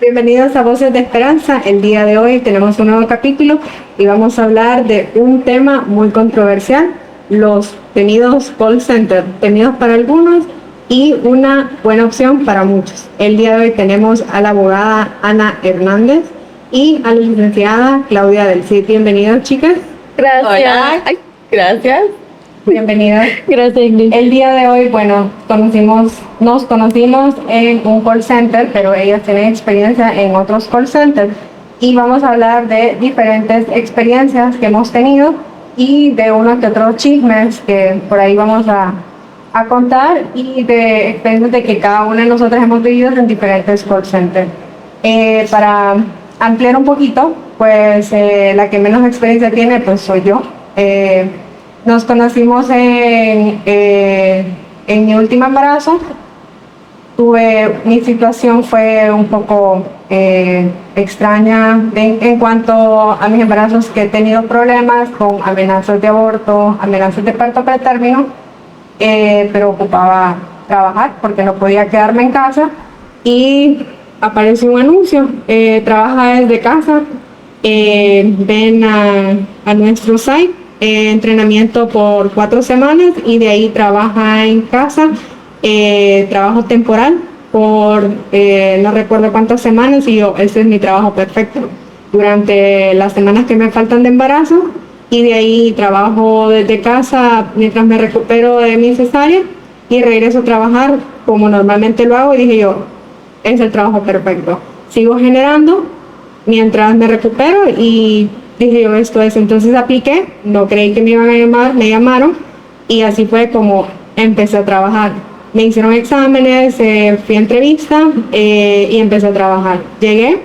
Bienvenidos a Voces de Esperanza. El día de hoy tenemos un nuevo capítulo y vamos a hablar de un tema muy controversial, los temidos call center, temidos para algunos y una buena opción para muchos. El día de hoy tenemos a la abogada Ana Hernández y a la licenciada Claudia del Cid. Bienvenidas, chicas. Gracias. Hola. Ay, gracias. Bienvenidas. Gracias, Ingrid. El día de hoy, nos conocimos en un call center, pero ellas tienen experiencia en otros call centers y vamos a hablar de diferentes experiencias que hemos tenido y de unos que otros chismes que por ahí vamos a contar y de experiencias de que cada una de nosotras hemos vivido en diferentes call centers. Para ampliar un poquito, pues la que menos experiencia tiene, pues soy yo. Nos conocimos en mi último embarazo. Mi situación fue un poco extraña en cuanto a mis embarazos, que he tenido problemas con amenazas de aborto, amenazas de parto pretérmino, pero ocupaba trabajar porque no podía quedarme en casa y apareció un anuncio, trabaja desde casa, ven a nuestro site. Entrenamiento por 4 semanas y de ahí trabaja en casa, trabajo temporal por no recuerdo cuántas semanas y ese es mi trabajo perfecto durante las semanas que me faltan de embarazo y de ahí trabajo desde casa mientras me recupero de mi cesárea y regreso a trabajar como normalmente lo hago y dije yo, es el trabajo perfecto, sigo generando mientras me recupero y dije yo, esto es, entonces apliqué, no creí que me iban a llamar, me llamaron y así fue como empecé a trabajar. Me hicieron exámenes, fui a entrevista y empecé a trabajar. Llegué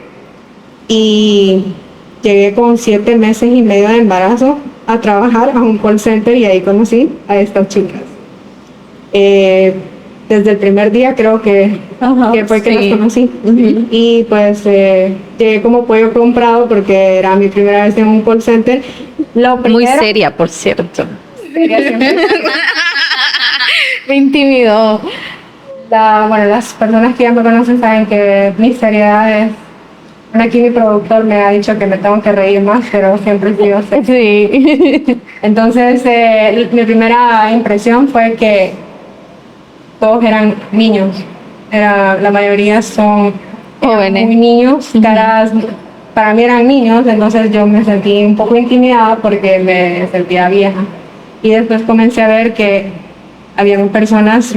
con 7 meses y medio de embarazo a trabajar a un call center y ahí conocí a estas chicas. Desde el primer día creo que fue que las conocí. Uh-huh. Y pues llegué como pollo comprado porque era mi primera vez en un call center. Muy seria, por cierto. Seria siempre. Me intimidó. Las personas que ya me conocen saben que mi seriedad es... Aquí mi productor me ha dicho que me tengo que reír más, pero siempre he sido seria. Sí. Entonces mi primera impresión fue que todos eran niños, la mayoría son jóvenes, muy niños, caras, para mí eran niños, entonces yo me sentí un poco intimidada porque me sentía vieja y después comencé a ver que habían personas,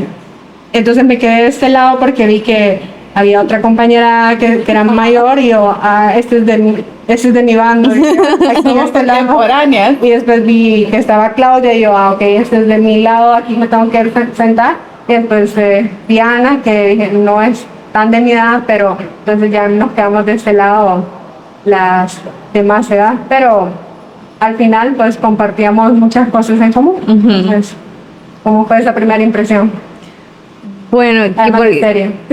entonces me quedé de este lado porque vi que había otra compañera que era mayor y yo, este es de mi bando, y yo, aquí en este lado. Y después vi que estaba Claudia y yo, ok, este es de mi lado, aquí me tengo que sentar. Y después Diana, que dije, no es tan de mi edad, pero entonces ya nos quedamos de ese lado las de más edad, pero al final pues compartíamos muchas cosas en común. Uh-huh. Entonces, ¿cómo fue esa primera impresión? Bueno,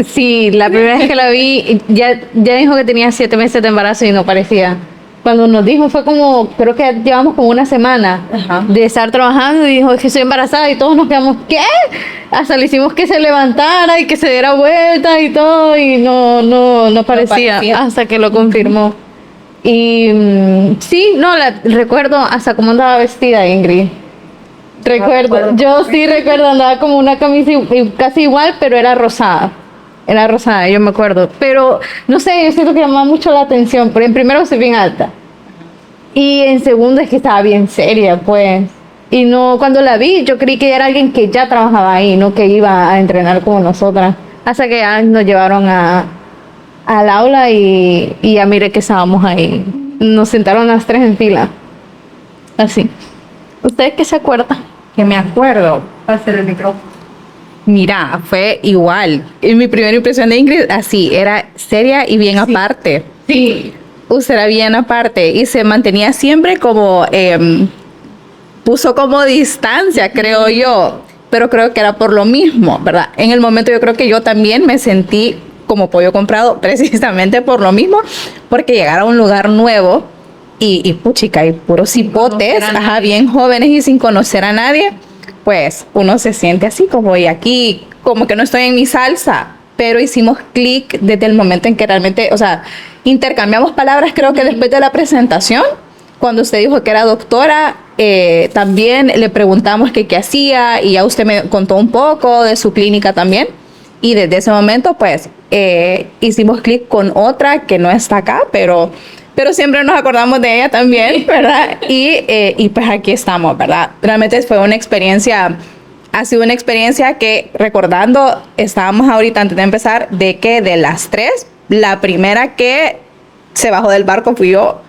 sí, la primera vez que la vi, ya dijo que tenía 7 meses de embarazo y no parecía. Cuando nos dijo fue como, creo que llevamos como una semana de estar trabajando y dijo que estoy embarazada y todos nos quedamos, ¿qué? Hasta le hicimos que se levantara y que se diera vuelta y todo y no parecía hasta que lo confirmó. Y sí, recuerdo hasta cómo andaba vestida Ingrid. Yo sí recuerdo, andaba como una camisa casi igual, pero era rosada. Era rosada, yo me acuerdo. Pero, no sé, yo siento que llamaba mucho la atención. Pero en primero estoy bien alta. Y en segundo es que estaba bien seria, pues. Y no, cuando la vi, yo creí que era alguien que ya trabajaba ahí, no que iba a entrenar como nosotras. Hasta que ya nos llevaron al aula y ya miré que estábamos ahí. Nos sentaron las 3 en fila. Así. ¿Ustedes qué se acuerdan? Que me acuerdo. Hacer el micrófono. Mira, fue igual. Y mi primera impresión de Ingrid, así, era seria y bien aparte. Sí. Usted era bien aparte y se mantenía siempre como, puso como distancia, creo yo. Pero creo que era por lo mismo, ¿verdad? En el momento yo creo que yo también me sentí como pollo comprado precisamente por lo mismo, porque llegar a un lugar nuevo y puchica, y puros cipotes, bien jóvenes y sin conocer a nadie, pues uno se siente así como, y aquí como que no estoy en mi salsa, pero hicimos clic desde el momento en que realmente, o sea, intercambiamos palabras, creo que después de la presentación, cuando usted dijo que era doctora, también le preguntamos que qué hacía y ya usted me contó un poco de su clínica también. Y desde ese momento, pues, hicimos clic con otra que no está acá, pero siempre nos acordamos de ella también, ¿verdad? Y pues aquí estamos, ¿verdad? Realmente fue una experiencia, ha sido una experiencia que, recordando, estábamos ahorita antes de empezar, de que de las 3, la primera que se bajó del barco fui yo.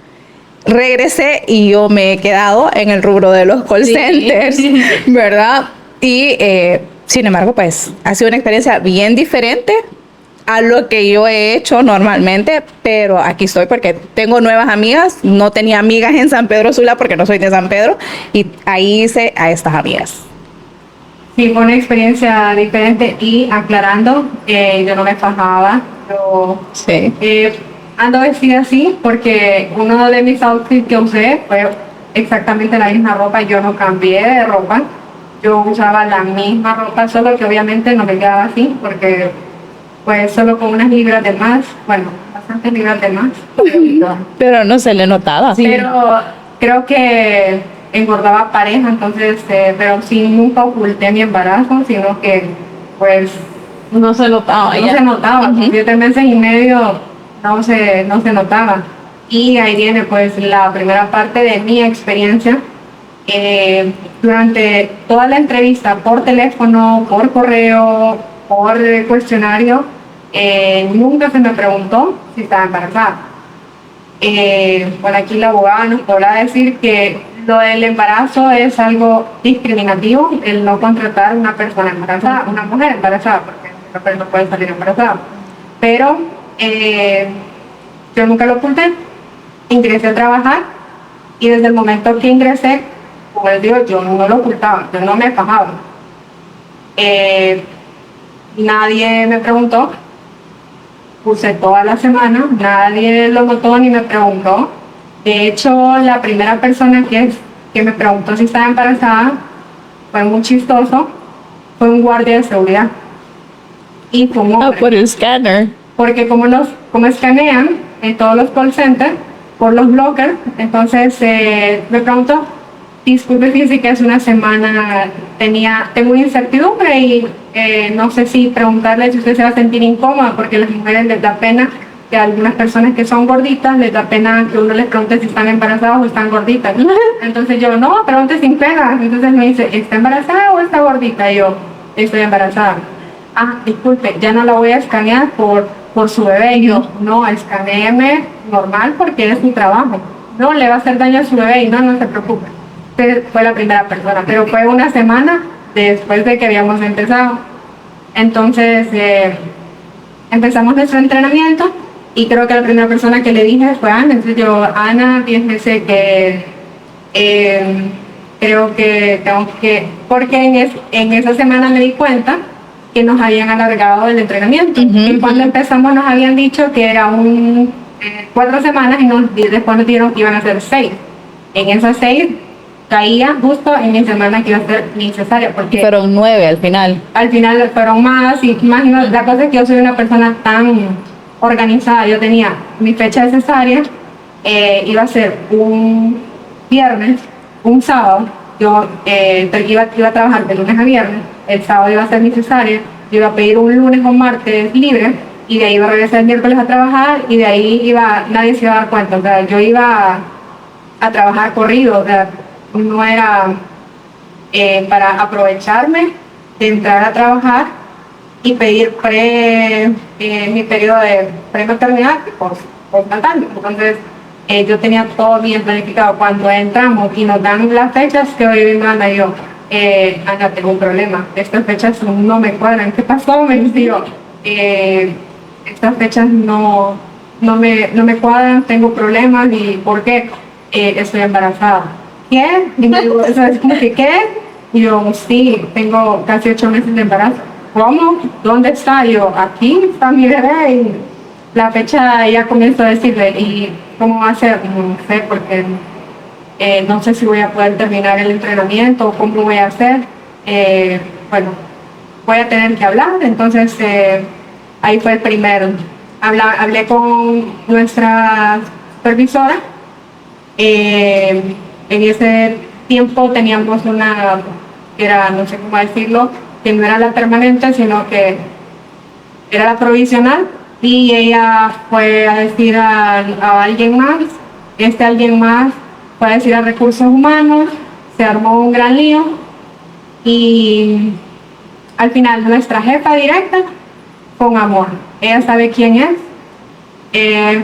Regresé y yo me he quedado en el rubro de los call centers, ¿verdad? Y sin embargo, pues ha sido una experiencia bien diferente a lo que yo he hecho normalmente, pero aquí estoy porque tengo nuevas amigas. No tenía amigas en San Pedro Sula porque no soy de San Pedro, y ahí hice a estas amigas. Sí, fue una experiencia diferente, y aclarando, yo no me fajaba, yo Sí. ando vestida así porque uno de mis outfits que usé fue exactamente la misma ropa. Yo no cambié de ropa, yo usaba la misma ropa, solo que obviamente no me quedaba así porque pues solo con unas libras de más, bueno, bastantes libras de más. Pero no se le notaba. Pero creo que engordaba pareja, entonces, pero sí nunca oculté mi embarazo, sino que pues No se notaba. no se notaba, con 7 meses y medio no se notaba. Y ahí viene pues la primera parte de mi experiencia. Durante toda la entrevista, por teléfono, por correo, por cuestionario, nunca se me preguntó si estaba embarazada. Por aquí la abogada nos podrá decir que lo del embarazo es algo discriminativo, el no contratar a una persona embarazada, una mujer embarazada, porque una mujer no puede salir embarazada. Pero yo nunca lo oculté, ingresé a trabajar, y desde el momento que ingresé, como les digo, yo no lo ocultaba, yo no me fajaba. Nadie me preguntó, puse toda la semana, nadie lo notó ni me preguntó. De hecho, la primera persona que me preguntó si estaba embarazada, fue muy chistoso, fue un guardia de seguridad. Y fue un hombre. Por el escáner. Porque como escanean en todos los call centers, por los blockers, entonces me preguntó, disculpe, fíjese que hace una semana tengo una incertidumbre y no sé si preguntarle si usted se va a sentir incómoda, porque a las mujeres les da pena, que a algunas personas que son gorditas les da pena que uno les pregunte si están embarazadas o están gorditas. Entonces yo, no, pregunte sin pena. Entonces me dice, ¿está embarazada o está gordita? Y yo, estoy embarazada. Ah, disculpe, ya no la voy a escanear por su bebé. Y yo, no, escanéeme normal porque es mi trabajo. No, le va a hacer daño a su bebé. Y no se preocupe. Usted fue la primera persona, pero fue una semana después de que habíamos empezado. Entonces, empezamos nuestro entrenamiento, y creo que la primera persona que le dije fue Ana. Entonces yo, Ana, fíjese que creo que tengo que... Porque en esa semana me di cuenta que nos habían alargado el entrenamiento. Y cuando empezamos nos habían dicho que era 4 semanas, y después nos dijeron que iban a ser 6. En esas 6 caía justo en mi semana que iba a ser mi cesárea, porque Fueron 9 al final. al final fueron más y más. La cosa es que yo soy una persona tan organizada. Yo tenía mi fecha de cesárea, iba a ser un viernes, un sábado. Yo iba a trabajar de lunes a viernes, el sábado iba a ser mi cesárea, yo iba a pedir un lunes o martes libre, y de ahí iba a regresar el miércoles a trabajar, y de ahí nadie se iba a dar cuenta. O sea, yo iba a trabajar corrido, o sea, no era para aprovecharme de entrar a trabajar y pedir mi periodo de prematernidad postnatal. Entonces, yo tenía todo bien planificado. Cuando entramos y nos dan las fechas, que hoy vengo Ana y yo, Ana, tengo un problema, estas fechas no me cuadran. ¿Qué pasó? Me dijo, estas fechas no me cuadran, tengo problemas. ¿Y por qué? Estoy embarazada. ¿Qué? Y me digo, eso es como que, ¿qué? Y yo, sí, tengo casi 8 meses de embarazo. ¿Cómo? ¿Dónde está? Y yo, aquí está mi bebé. Y la fecha ya comienzo a decirle, ¿y cómo va a ser? No sé, porque no sé si voy a poder terminar el entrenamiento o cómo voy a hacer. Bueno, voy a tener que hablar. Entonces, ahí fue el primero. Hablé con nuestra supervisora. En ese tiempo teníamos una, era, no sé cómo decirlo, que no era la permanente, sino que era la provisional, y ella fue a decir a alguien más, alguien más fue a decir a Recursos Humanos, se armó un gran lío, y al final nuestra jefa directa, con amor, ella sabe quién es,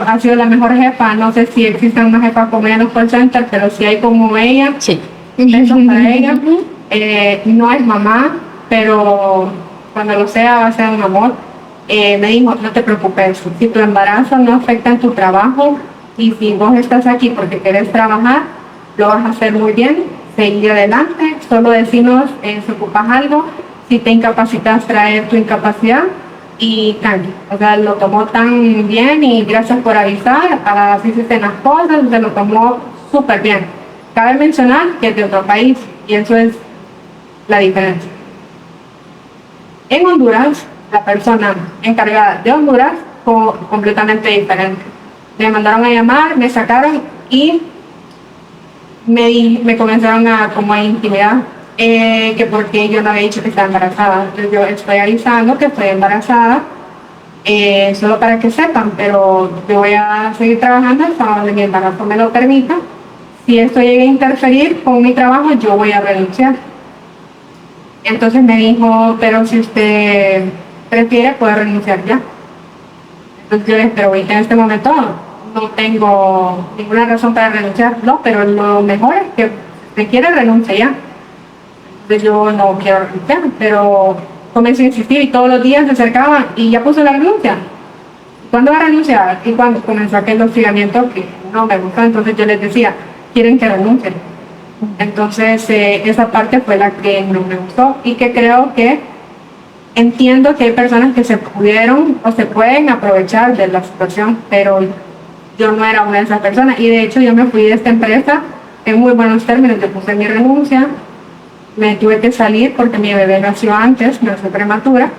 ha sido la mejor jefa, no sé si existen una jefa como ella en los call center, pero si hay como ella, Sí. besos para ella. No es mamá, pero cuando lo sea va a ser un amor. Me dijo, no te preocupes, si tu embarazo no afecta en tu trabajo y si vos estás aquí porque querés trabajar, lo vas a hacer muy bien, seguir adelante, solo decirnos si ocupas algo, si te incapacitas, traer tu incapacidad y tranqui. O sea, lo tomó tan bien y gracias por avisar, así se hacen las cosas, se lo tomó súper bien. Cabe mencionar que es de otro país y eso es la diferencia. En Honduras, la persona encargada de Honduras fue completamente diferente. Me mandaron a llamar, me sacaron y me comenzaron a intimidar, que porque yo no había dicho que estaba embarazada. Entonces yo estoy avisando que estoy embarazada, solo para que sepan, pero yo voy a seguir trabajando hasta donde mi embarazo me lo permita. Si esto llega a interferir con mi trabajo, yo voy a renunciar. Entonces me dijo, pero si usted prefiere, puede renunciar ya. Entonces yo le dije, pero ahorita en este momento no tengo ninguna razón para renunciar. No, pero lo mejor es que si usted quiere, renuncia ya. Entonces yo no quiero renunciar, pero comencé a insistir y todos los días se acercaba y ya puso la renuncia. ¿Cuándo va a renunciar? Y cuando comenzó aquel hostigamiento que no me gustó, entonces yo les decía, quieren que renuncien. Entonces esa parte fue la que no me gustó y que creo que entiendo que hay personas que se pudieron o se pueden aprovechar de la situación, pero yo no era una de esas personas y de hecho yo me fui de esta empresa en muy buenos términos. Yo puse mi renuncia, me tuve que salir porque mi bebé nació antes, nació prematura,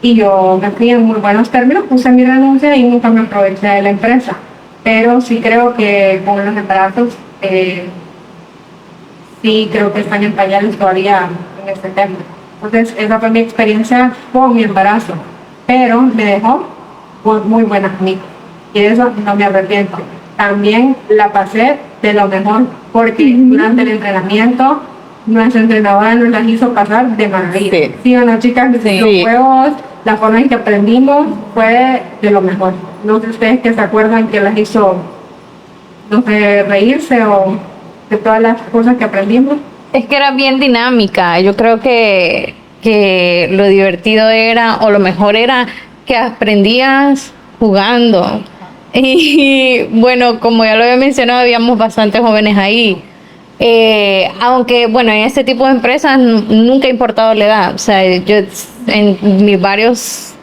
y yo me fui en muy buenos términos, puse mi renuncia y nunca me aproveché de la empresa. Pero sí creo que con los embarazos, sí creo que están en pañales todavía en este tema. Entonces esa fue mi experiencia con mi embarazo, pero me dejó muy buenas amigos y de eso no me arrepiento. También la pasé de lo mejor porque durante el entrenamiento nuestra entrenadora nos las hizo pasar de maravilla. Sí. ¿Sí o no, chicas? Sí. Los juegos, la forma en que aprendimos fue de lo mejor. No sé ustedes que se acuerdan que las hizo, no sé, reírse o de todas las cosas que aprendimos. Es que era bien dinámica. Yo creo que lo divertido era, o lo mejor era, que aprendías jugando. Y bueno, como ya lo había mencionado, habíamos bastantes jóvenes ahí. Aunque, bueno, en este tipo de empresas nunca ha importado la edad. O sea, yo en mis varios,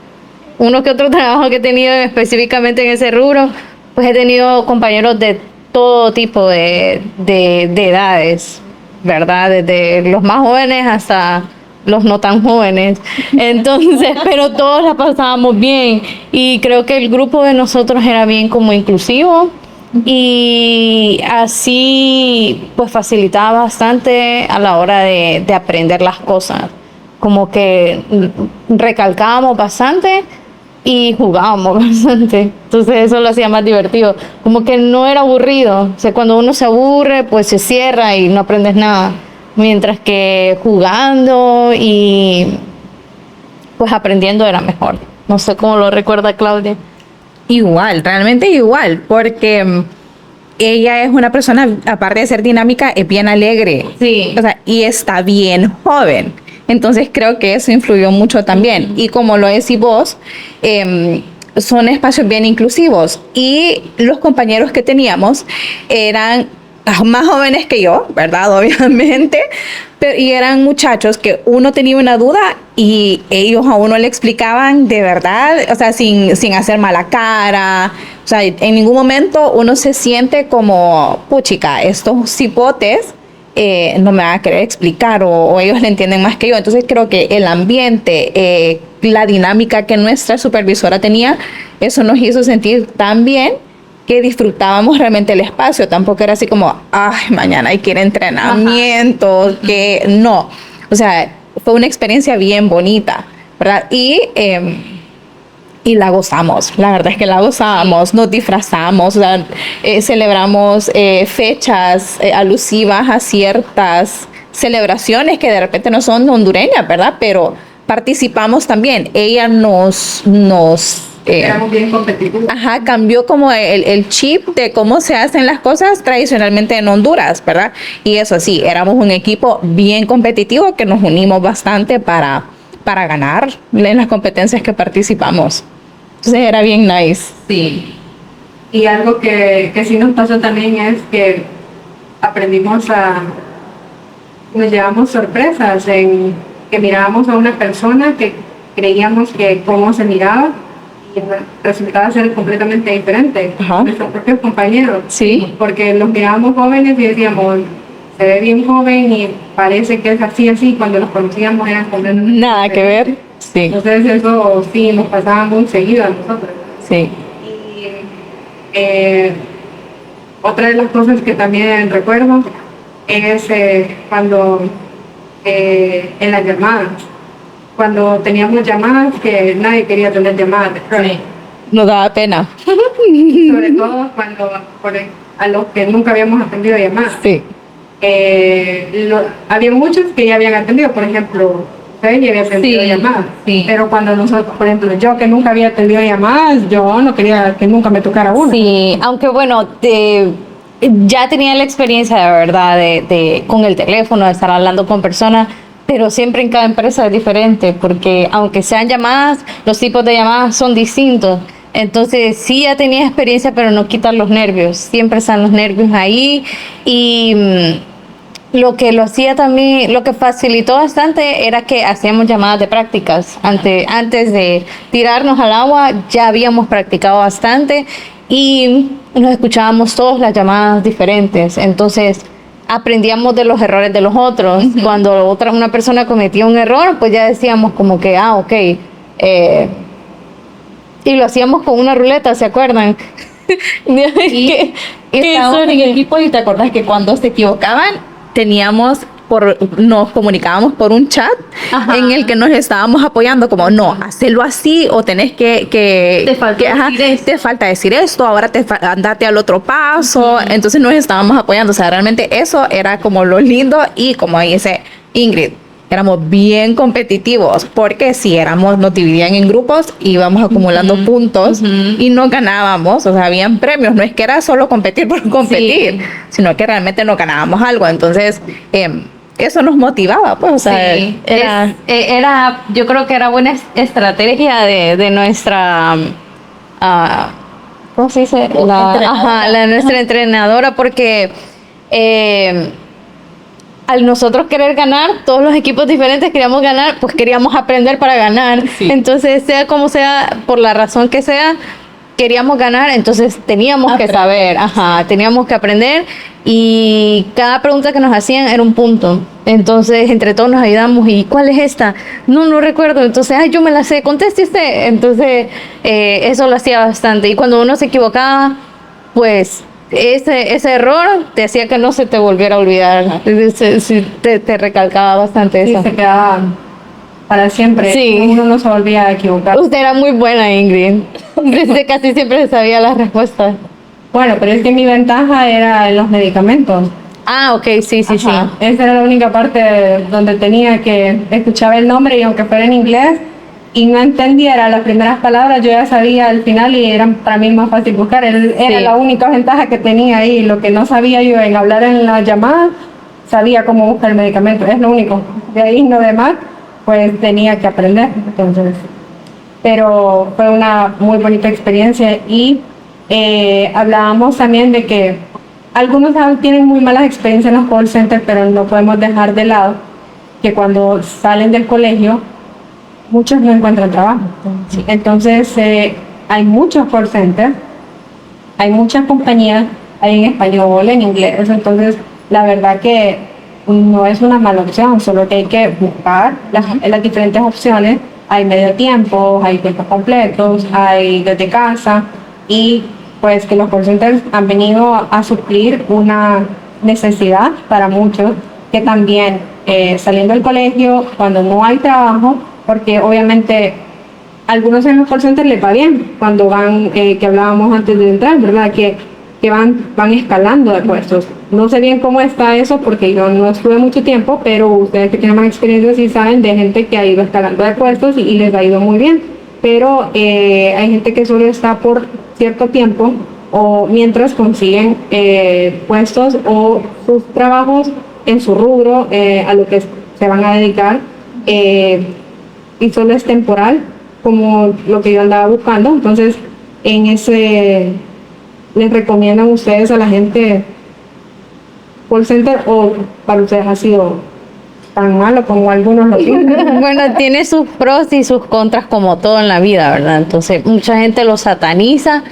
uno que otro trabajo que he tenido específicamente en ese rubro, pues he tenido compañeros de todo tipo de edades, ¿verdad? Desde los más jóvenes hasta los no tan jóvenes. Entonces, pero todos la pasábamos bien y creo que el grupo de nosotros era bien como inclusivo y así pues facilitaba bastante a la hora de aprender las cosas. Como que recalcábamos bastante y jugábamos bastante, entonces eso lo hacía más divertido, como que no era aburrido. O sea, cuando uno se aburre pues se cierra y no aprendes nada, mientras que jugando y pues aprendiendo era mejor. No sé cómo lo recuerda Claudia. Igual, realmente igual, porque ella es una persona, aparte de ser dinámica, es bien alegre. Sí. O sea, y está bien joven. Entonces creo que eso influyó mucho también. Y como lo decís vos, son espacios bien inclusivos. Y los compañeros que teníamos eran más jóvenes que yo, ¿verdad? Obviamente. Pero, y eran muchachos que uno tenía una duda y ellos a uno le explicaban de verdad, o sea, sin hacer mala cara. O sea, en ningún momento uno se siente como, puchica, estos cipotes no me van a querer explicar o ellos le entienden más que yo. Entonces creo que el ambiente la dinámica que nuestra supervisora tenía, eso nos hizo sentir tan bien que disfrutábamos realmente el espacio. Tampoco era así como, ay, mañana hay que ir a entrenamiento, que no. O sea, fue una experiencia bien bonita, ¿verdad? Y la gozamos, la verdad es que la gozamos, nos disfrazamos, o sea, celebramos fechas alusivas a ciertas celebraciones que de repente no son hondureñas, ¿verdad? Pero participamos también. Ella éramos bien competitivos. Ajá, cambió como el chip de cómo se hacen las cosas tradicionalmente en Honduras, ¿verdad? Y eso sí, éramos un equipo bien competitivo que nos unimos bastante para ganar en las competencias que participamos. Entonces era bien nice. Sí. Y algo que sí nos pasó también es que nos llevamos sorpresas en que mirábamos a una persona que creíamos que cómo se miraba y resultaba ser completamente diferente. Ajá. Nuestros propios compañeros. Sí. Porque los mirábamos jóvenes y decíamos, se ve bien joven y parece que es así, cuando los conocíamos eran completamente nada que ver. Sí. Entonces eso sí nos pasaba muy seguido a nosotros. Sí. Y otra de las cosas que también recuerdo es cuando en las llamadas, cuando teníamos llamadas que nadie quería tener llamadas. Sí. Nos daba pena. Sobre todo a los que nunca habíamos atendido llamadas. Sí. Había muchos que ya habían atendido, por ejemplo, usted ya había atendido llamadas, pero cuando nosotros, por ejemplo, yo que nunca había atendido llamadas, yo no quería que nunca me tocara una. Sí, aunque bueno, ya tenía la experiencia de verdad con el teléfono, de estar hablando con personas, pero siempre en cada empresa es diferente, porque aunque sean llamadas, los tipos de llamadas son distintos. Entonces sí ya tenía experiencia, pero no quitar los nervios. Siempre están los nervios ahí. Y lo que lo hacía también, lo que facilitó bastante era que hacíamos llamadas de prácticas. Antes de tirarnos al agua ya habíamos practicado bastante y nos escuchábamos todas las llamadas diferentes. Entonces aprendíamos de los errores de los otros. Cuando una persona cometía un error, pues ya decíamos como que, ok. Y lo hacíamos con una ruleta, ¿se acuerdan? Y estábamos en equipo y te acordás que cuando se equivocaban nos comunicábamos por un chat. Ajá. En el que nos estábamos apoyando como no, hacelo así o tenés que te falta decir esto, ahora andate al otro paso. Entonces nos estábamos apoyando, o sea, realmente eso era como lo lindo. Y como dice Ingrid, éramos bien competitivos porque si nos dividían en grupos, íbamos acumulando puntos y nos ganábamos, o sea, habían premios, no es que era solo competir por competir, sino que realmente nos ganábamos algo. Entonces eso nos motivaba, pues, o sea, yo creo que era buena estrategia de nuestra ¿cómo se dice? Nuestra entrenadora, porque al nosotros querer ganar, todos los equipos diferentes queríamos ganar, pues queríamos aprender para ganar. Sí. Entonces, sea como sea, por la razón que sea, queríamos ganar, entonces teníamos que saber, teníamos que aprender, y cada pregunta que nos hacían era un punto. Entonces, entre todos nos ayudamos. ¿Y cuál es esta? No recuerdo. Entonces, yo me la sé, conteste usted. Entonces, eso lo hacía bastante. Y cuando uno se equivocaba, pues ese error te hacía que no se te volviera a olvidar. Te recalcaba bastante eso. Se quedaba para siempre. Sí. Uno no se volvía a equivocar. Usted era muy buena, Ingrid. Usted casi siempre sabía las respuestas. Bueno, pero es que mi ventaja era en los medicamentos. Ok, sí. Esa era la única parte donde tenía que escuchar el nombre, y aunque fuera en inglés y no entendiera las primeras palabras, yo ya sabía al final y era para mí más fácil buscar. Era la única ventaja que tenía ahí. Lo que no sabía yo en hablar en la llamada, sabía cómo buscar el medicamento. Es lo único. De ahí no demás, pues tenía que aprender. Entonces, pero fue una muy bonita experiencia. Y hablábamos también de que algunos tienen muy malas experiencias en los call centers, pero no podemos dejar de lado que cuando salen del colegio, muchos no encuentran trabajo. Sí. Entonces, hay muchos call centers, hay muchas compañías, hay en español, en inglés. Entonces, la verdad que no es una mala opción, solo que hay que buscar las diferentes opciones hay medio tiempo, hay tiempos completos, hay desde casa y pues que los call centers han venido a suplir una necesidad para muchos que también saliendo del colegio, cuando no hay trabajo, porque obviamente algunos en los call centers les va bien cuando van, que hablábamos antes de entrar, ¿verdad? Que van escalando de puestos. No sé bien cómo está eso porque yo no estuve mucho tiempo, pero ustedes que tienen más experiencia sí saben de gente que ha ido escalando de puestos y les ha ido muy bien. Pero hay gente que solo está por cierto tiempo o mientras consiguen puestos o sus trabajos en su rubro a lo que se van a dedicar y solo es temporal como lo que yo andaba buscando. Entonces en ese les recomiendan ustedes a la gente call center o para ustedes ha sido tan malo como algunos lo dicen? Bueno, tiene sus pros y sus contras como todo en la vida, ¿verdad? Entonces, mucha gente lo sataniza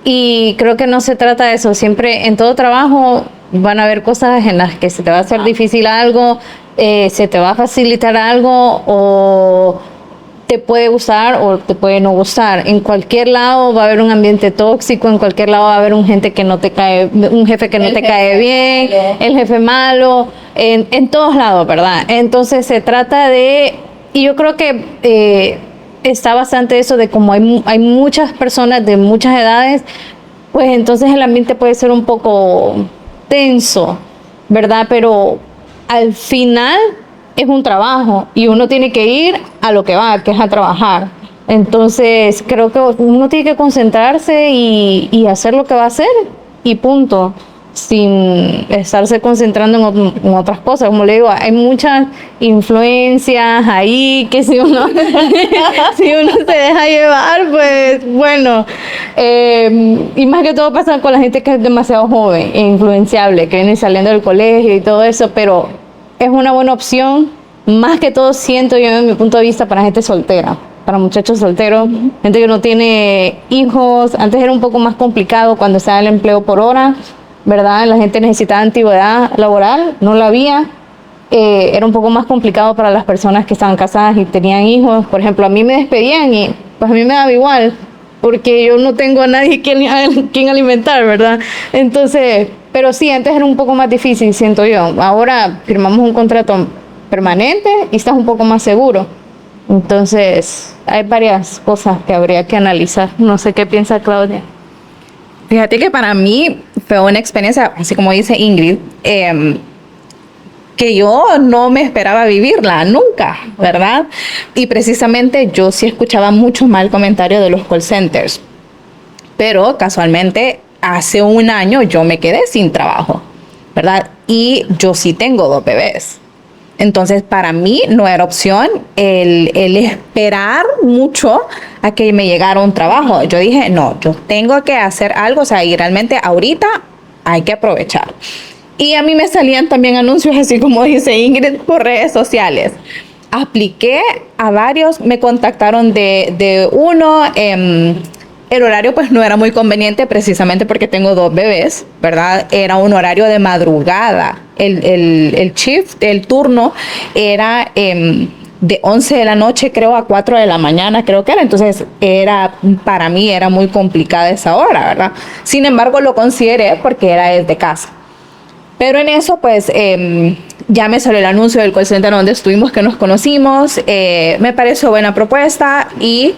y creo que no se trata de eso. Siempre en todo trabajo van a haber cosas en las que se te va a hacer difícil algo, se te va a facilitar algo o te puede gustar o te puede no gustar. En cualquier lado va a haber un ambiente tóxico, en cualquier lado va a haber un jefe que no te cae bien, el jefe malo, en todos lados, ¿verdad? Entonces se trata de, y yo creo que está bastante eso de como hay muchas personas de muchas edades, pues entonces el ambiente puede ser un poco tenso, ¿verdad? Pero al final es un trabajo y uno tiene que ir a lo que va, que es a trabajar. Entonces creo que uno tiene que concentrarse y hacer lo que va a hacer y punto, sin estarse concentrando en otras cosas. Como le digo, hay muchas influencias ahí que si uno si uno se deja llevar, pues bueno, y más que todo pasa con la gente que es demasiado joven e influenciable, que viene saliendo del colegio y todo eso, pero es una buena opción, más que todo siento yo en mi punto de vista para gente soltera, para muchachos solteros, gente que no tiene hijos. Antes era un poco más complicado cuando estaba el empleo por hora, ¿verdad? La gente necesitaba antigüedad laboral, no la había. Era un poco más complicado para las personas que estaban casadas y tenían hijos. Por ejemplo, a mí me despedían y pues a mí me daba igual, porque yo no tengo a nadie quien alimentar, ¿verdad? Entonces, pero sí, antes era un poco más difícil, siento yo. Ahora firmamos un contrato permanente y estás un poco más seguro. Entonces, hay varias cosas que habría que analizar. No sé qué piensa Claudia. Fíjate que para mí fue una experiencia, así como dice Ingrid, que yo no me esperaba vivirla nunca, ¿verdad? Y precisamente yo sí escuchaba mucho mal comentario de los call centers, pero casualmente hace un año yo me quedé sin trabajo, ¿verdad? Y yo sí tengo 2 bebés. Entonces, para mí no era opción el esperar mucho a que me llegara un trabajo. Yo dije, no, yo tengo que hacer algo, o sea, y realmente ahorita hay que aprovechar. Y a mí me salían también anuncios, así como dice Ingrid, por redes sociales. Apliqué a varios, me contactaron de uno. El horario pues no era muy conveniente precisamente porque tengo 2 bebés, ¿verdad? Era un horario de madrugada. El shift, el turno era de 11 de la noche creo a 4 de la mañana creo que era. Entonces para mí era muy complicada esa hora, ¿verdad? Sin embargo lo consideré porque era desde casa. Pero en eso pues ya me salió el anuncio del call center donde estuvimos, que nos conocimos. Me pareció buena propuesta y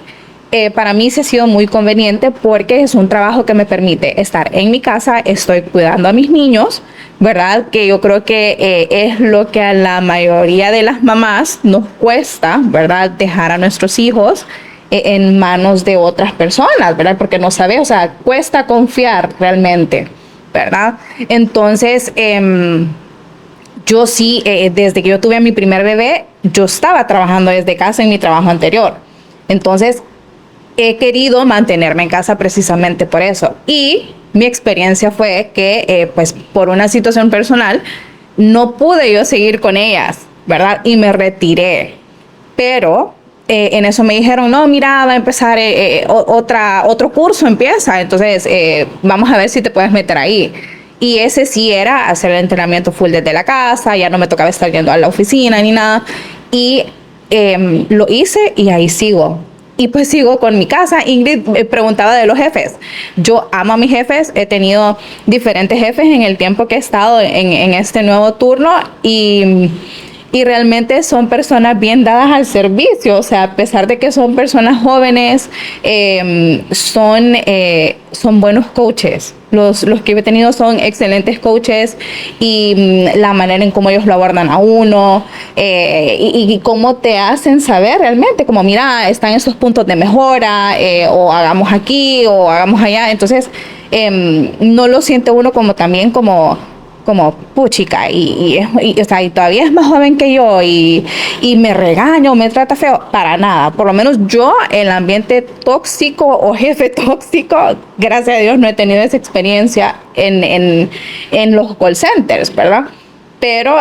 para mí sí ha sido muy conveniente porque es un trabajo que me permite estar en mi casa, estoy cuidando a mis niños, ¿verdad? Que yo creo que es lo que a la mayoría de las mamás nos cuesta, ¿verdad? Dejar a nuestros hijos en manos de otras personas, ¿verdad? Porque no sabe, o sea, cuesta confiar realmente, ¿verdad? Entonces, yo sí, desde que yo tuve a mi primer bebé, yo estaba trabajando desde casa en mi trabajo anterior. Entonces, he querido mantenerme en casa precisamente por eso. Y mi experiencia fue que, pues, por una situación personal, no pude yo seguir con ellas, ¿verdad? Y me retiré. Pero en eso me dijeron, no, mira, va a empezar otro curso, empieza. Entonces, vamos a ver si te puedes meter ahí. Y ese sí era hacer el entrenamiento full desde la casa, ya no me tocaba estar yendo a la oficina ni nada. Y lo hice y ahí sigo. Y pues sigo con mi casa. Ingrid preguntaba de los jefes. Yo amo a mis jefes. He tenido diferentes jefes en el tiempo que he estado en este nuevo turno y realmente son personas bien dadas al servicio. O sea, a pesar de que son personas jóvenes, son buenos coaches. Los que he tenido son excelentes coaches y la manera en cómo ellos lo abordan a uno y cómo te hacen saber realmente, como mira, están estos puntos de mejora o hagamos aquí o hagamos allá. Entonces, no lo siente uno como también como puchica y todavía es más joven que yo y me regaña o me trata feo, para nada. Por lo menos yo, el ambiente tóxico o jefe tóxico, gracias a Dios no he tenido esa experiencia en los call centers, ¿verdad? Pero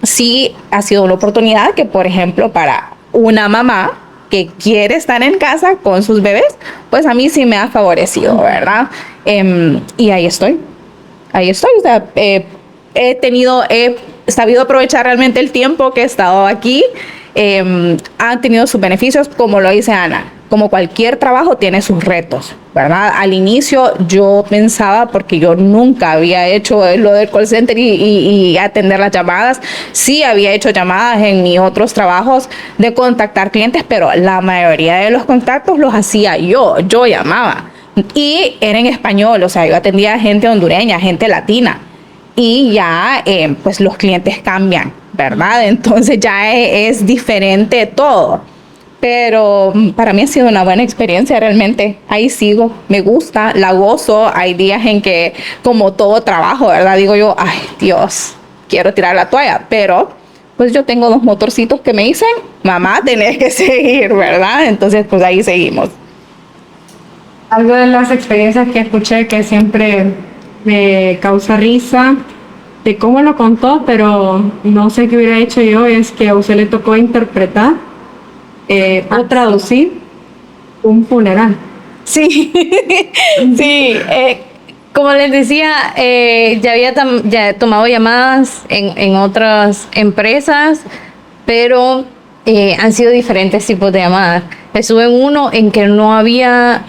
sí ha sido una oportunidad que, por ejemplo, para una mamá que quiere estar en casa con sus bebés, pues a mí sí me ha favorecido, ¿verdad? Y ahí estoy. O sea, he sabido aprovechar realmente el tiempo que he estado aquí. Han tenido sus beneficios, como lo dice Ana. Como cualquier trabajo tiene sus retos, ¿verdad? Al inicio yo pensaba, porque yo nunca había hecho lo del call center y atender las llamadas. Sí había hecho llamadas en mis otros trabajos de contactar clientes, pero la mayoría de los contactos los hacía yo llamaba. Y era en español, o sea, yo atendía a gente hondureña, gente latina. Y ya, pues los clientes cambian, ¿verdad? Entonces ya es diferente todo. Pero para mí ha sido una buena experiencia realmente. Ahí sigo, me gusta, la gozo. Hay días en que, como todo trabajo, ¿verdad? Digo yo, ay, Dios, quiero tirar la toalla. Pero, pues yo tengo 2 motorcitos que me dicen, mamá, tenés que seguir, ¿verdad? Entonces, pues ahí seguimos. Algo de las experiencias que escuché que siempre me causa risa, de cómo lo contó, pero no sé qué hubiera hecho yo, es que a usted le tocó interpretar o traducir un funeral. Sí, sí. Como les decía, ya había tomado llamadas en otras empresas, pero han sido diferentes tipos de llamadas. Estuve en uno en que no había...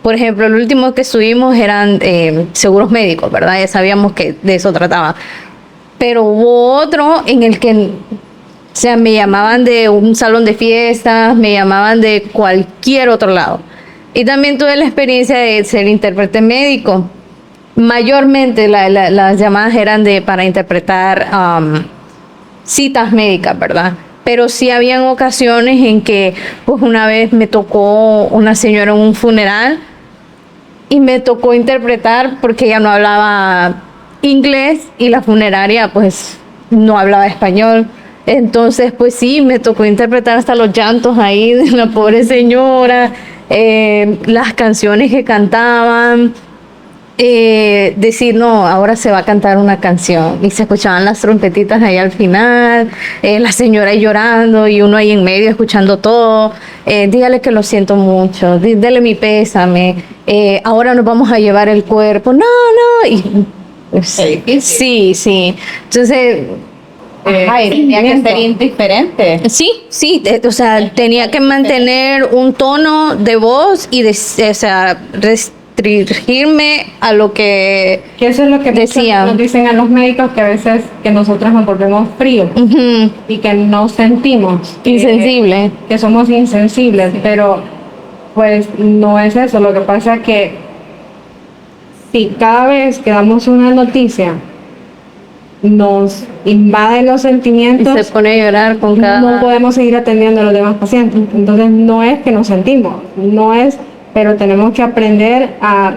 por ejemplo, el último que estuvimos eran seguros médicos, ¿verdad? Ya sabíamos que de eso trataba. Pero hubo otro en el que, o sea, me llamaban de un salón de fiestas, me llamaban de cualquier otro lado. Y también tuve la experiencia de ser intérprete médico. Mayormente las llamadas eran para interpretar citas médicas, ¿verdad? Pero sí habían ocasiones en que, pues una vez me tocó una señora en un funeral y me tocó interpretar porque ella no hablaba inglés y la funeraria pues no hablaba español. Entonces, pues sí, me tocó interpretar hasta los llantos ahí de la pobre señora, las canciones que cantaban. Decir, no, ahora se va a cantar una canción y se escuchaban las trompetitas ahí al final, la señora ahí llorando y uno ahí en medio escuchando todo. Dígale que lo siento mucho, dele mi pésame, ahora nos vamos a llevar el cuerpo, no, y, sí, entonces Tenía que ser indiferente. sí, o sea, tenía que mantener un tono de voz y restringirme a lo que eso es lo que decían. nos dicen a los médicos, que a veces que nosotros nos volvemos fríos y que no sentimos, insensible, que somos insensibles, pero pues no es eso. Lo que pasa es que si cada vez que damos una noticia nos invaden los sentimientos, y se pone a llorar con cada... no podemos seguir atendiendo a los demás pacientes. Entonces no es que nos sentimos, no es, pero tenemos que aprender a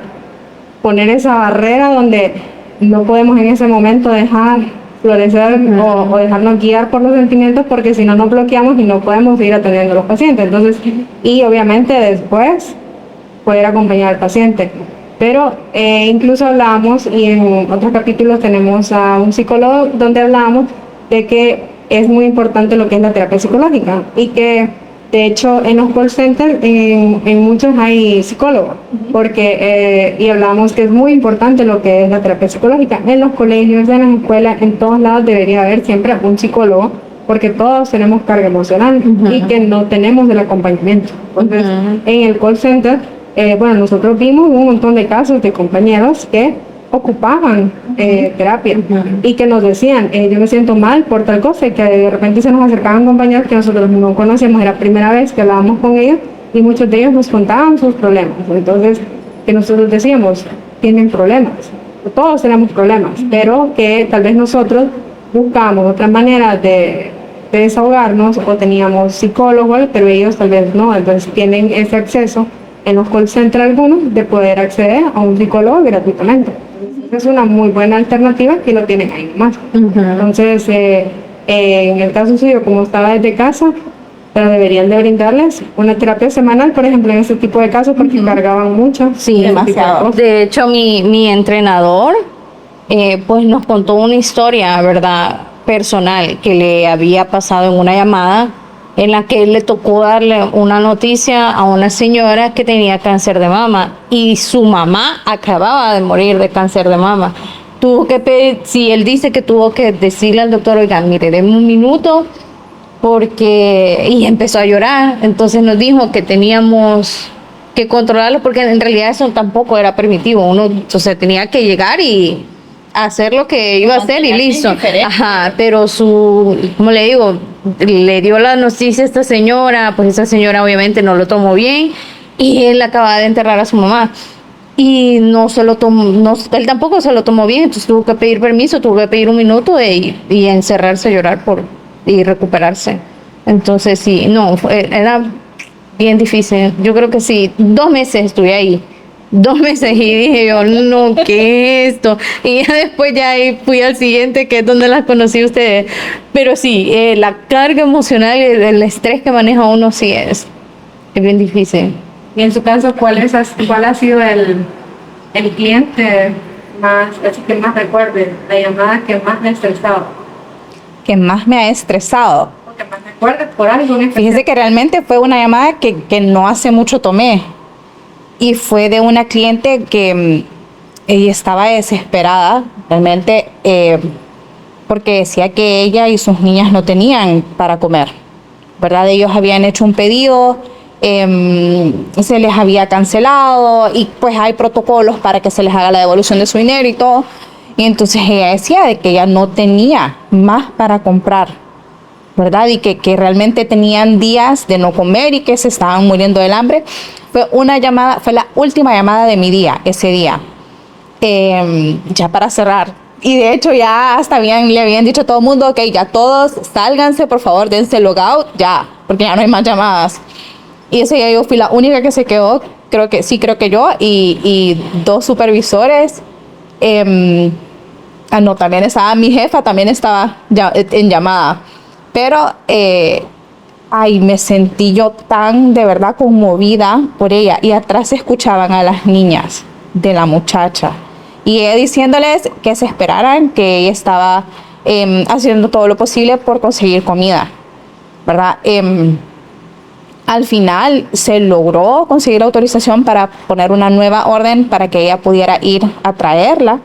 poner esa barrera donde no podemos en ese momento dejar florecer o dejarnos guiar por los sentimientos, porque si no nos bloqueamos y no podemos seguir atendiendo a los pacientes. Entonces, y obviamente después poder acompañar al paciente. Pero incluso hablábamos, y en otros capítulos tenemos a un psicólogo donde hablábamos de que es muy importante lo que es la terapia psicológica, y que de hecho en los call centers en muchos hay psicólogos, porque y hablábamos que es muy importante lo que es la terapia psicológica. En los colegios, en las escuelas, en todos lados debería haber siempre un psicólogo porque todos tenemos carga emocional y que no tenemos el acompañamiento. Entonces, en el call center, bueno, nosotros vimos un montón de casos de compañeros que ocupaban terapia y que nos decían, yo me siento mal por tal cosa, y que de repente se nos acercaban compañeros que nosotros no conocíamos, era la primera vez que hablábamos con ellos, y muchos de ellos nos contaban sus problemas. Entonces, que nosotros decíamos, tienen problemas, todos tenemos problemas, pero que tal vez nosotros buscábamos otra manera de desahogarnos, o teníamos psicólogos, pero ellos tal vez no. Entonces tienen ese acceso en los call centers algunos de poder acceder a un psicólogo gratuitamente. Entonces, es una muy buena alternativa que lo tienen ahí más. Entonces, en el caso suyo, como estaba desde casa, pero deberían de brindarles una terapia semanal, por ejemplo, en este tipo de casos, porque cargaban mucho. Sí, demasiado. De hecho, mi entrenador pues nos contó una historia, ¿verdad?, personal que le había pasado en una llamada en la que le tocó darle una noticia a una señora que tenía cáncer de mama, y su mamá acababa de morir de cáncer de mama. Tuvo que pedir, sí, él dice que tuvo que decirle al doctor, oiga, mire, denme un minuto, porque, y empezó a llorar. Entonces nos dijo que teníamos que controlarlo, porque en realidad eso tampoco era permitivo. Uno, o sea, tenía que llegar y hacer lo que iba a hacer y listo. Ajá, pero como le digo, le dio la noticia a esta señora, pues esa señora obviamente no lo tomó bien, y él acaba de enterrar a su mamá. Y no se lo tomó, él tampoco se lo tomó bien, entonces tuvo que pedir permiso, tuvo que pedir un minuto y encerrarse a llorar y recuperarse. Entonces sí, no, era bien difícil. Yo creo que sí, 2 meses estuve ahí. 2 meses, y dije yo, no, ¿qué es esto? Y ya después ya ahí fui al siguiente, que es donde las conocí a ustedes. Pero sí, la carga emocional y el estrés que maneja uno sí es bien difícil. Y en su caso, ¿cuál ha sido el cliente que más recuerde, la llamada que más le ha estresado? Que más me ha estresado. Que más recuerde por algo en especial. Fíjese que realmente fue una llamada que no hace mucho tomé. Y fue de una cliente que ella estaba desesperada, realmente, porque decía que ella y sus niñas no tenían para comer, ¿verdad? Ellos habían hecho un pedido, se les había cancelado, y pues hay protocolos para que se les haga la devolución de su dinero y todo. Y entonces ella decía de que ella no tenía más para comprar, ¿verdad? Y que realmente tenían días de no comer y que se estaban muriendo del hambre. Fue la última llamada de mi día, ese día, ya para cerrar. Y de hecho ya hasta le habían dicho a todo el mundo, ok, ya todos sálganse, por favor, dense logout, ya, porque ya no hay más llamadas. Y ese día yo fui la única que se quedó, creo que yo, y 2 supervisores. No, también estaba mi jefa, también estaba ya en llamada. Pero me sentí yo tan de verdad conmovida por ella, y atrás se escuchaban a las niñas de la muchacha y ella diciéndoles que se esperaran, que ella estaba haciendo todo lo posible por conseguir comida, ¿verdad? Al final se logró conseguir autorización para poner una nueva orden para que ella pudiera ir a traerla,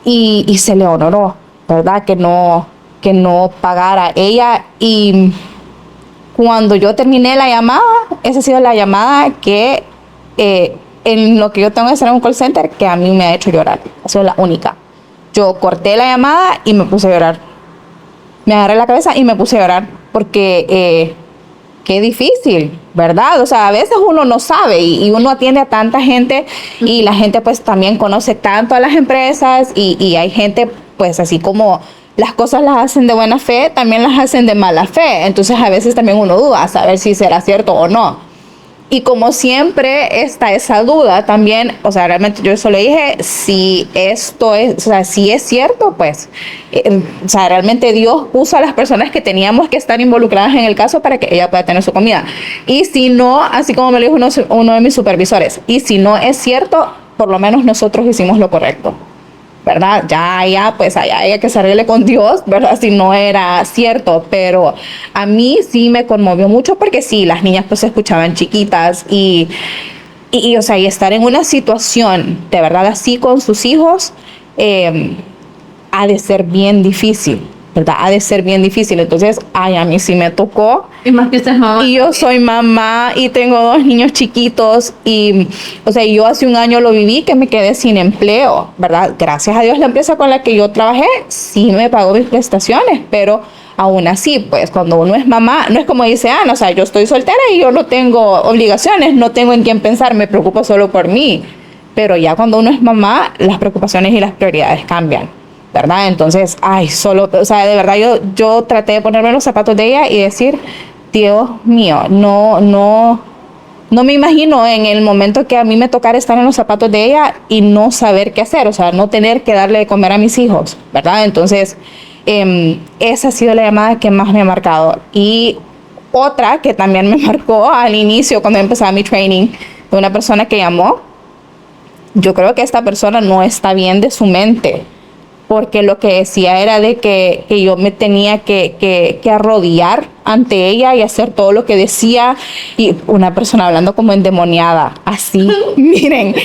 y se le honoró, ¿verdad? Que no pagara ella. Y cuando yo terminé la llamada, esa ha sido la llamada que en lo que yo tengo que hacer en un call center, que a mí me ha hecho llorar. Ha sido la única. Yo corté la llamada y me puse a llorar. Me agarré la cabeza y me puse a llorar, porque qué difícil, ¿verdad? O sea, a veces uno no sabe, y uno atiende a tanta gente, y la gente pues también conoce tanto a las empresas, y hay gente pues así como las cosas las hacen de buena fe, también las hacen de mala fe. Entonces a veces también uno duda a saber si será cierto o no. Y como siempre está esa duda también, o sea, realmente yo solo dije, si esto es, o sea, si es cierto, pues, o sea, realmente Dios puso a las personas que teníamos que estar involucradas en el caso para que ella pueda tener su comida. Y si no, así como me lo dijo uno de mis supervisores, y si no es cierto, por lo menos nosotros hicimos lo correcto, ¿verdad? Ya, pues allá hay que se arregle con Dios, ¿verdad? Si no era cierto, pero a mí sí me conmovió mucho, porque sí, las niñas pues se escuchaban chiquitas, y o sea, y estar en una situación de verdad así con sus hijos, ha de ser bien difícil, ¿verdad? Ha de ser bien difícil. Entonces, ay, a mí sí me tocó. Y más que usted es mamá. Y yo soy mamá y tengo 2 niños chiquitos y, o sea, yo hace un año lo viví que me quedé sin empleo, ¿verdad? Gracias a Dios la empresa con la que yo trabajé sí me pagó mis prestaciones, pero aún así, pues cuando uno es mamá, no es como dice Ana, o sea, yo estoy soltera y yo no tengo obligaciones, no tengo en quién pensar, me preocupo solo por mí. Pero ya cuando uno es mamá, las preocupaciones y las prioridades cambian, ¿verdad? Entonces, ay, solo, o sea, de verdad yo traté de ponerme los zapatos de ella y decir, Dios mío, no me imagino en el momento que a mí me tocara estar en los zapatos de ella y no saber qué hacer, o sea, no tener que darle de comer a mis hijos, ¿verdad? Entonces, esa ha sido la llamada que más me ha marcado. Y otra que también me marcó al inicio, cuando empezaba mi training, de una persona que llamó. Yo creo que esta persona no está bien de su mente, porque lo que decía era de que yo me tenía que arrodillar ante ella y hacer todo lo que decía, y una persona hablando como endemoniada, así, miren,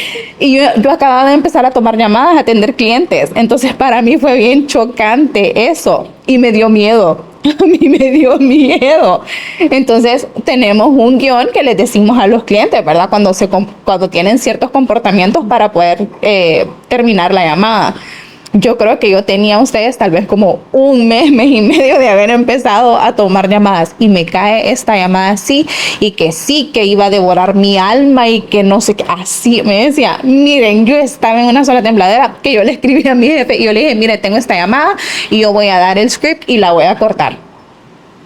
y yo acababa de empezar a tomar llamadas, a atender clientes, entonces para mí fue bien chocante eso, y me dio miedo. A mí me dio miedo. Entonces tenemos un guión que les decimos a los clientes, ¿verdad? Cuando tienen ciertos comportamientos para poder terminar la llamada. Yo creo que yo tenía ustedes tal vez como un mes y medio de haber empezado a tomar llamadas y me cae esta llamada así y que sí, que iba a devorar mi alma y que no sé qué, así me decía. Miren, yo estaba en una sola tembladera que yo le escribí a mi jefe y yo le dije, mire, tengo esta llamada y yo voy a dar el script y la voy a cortar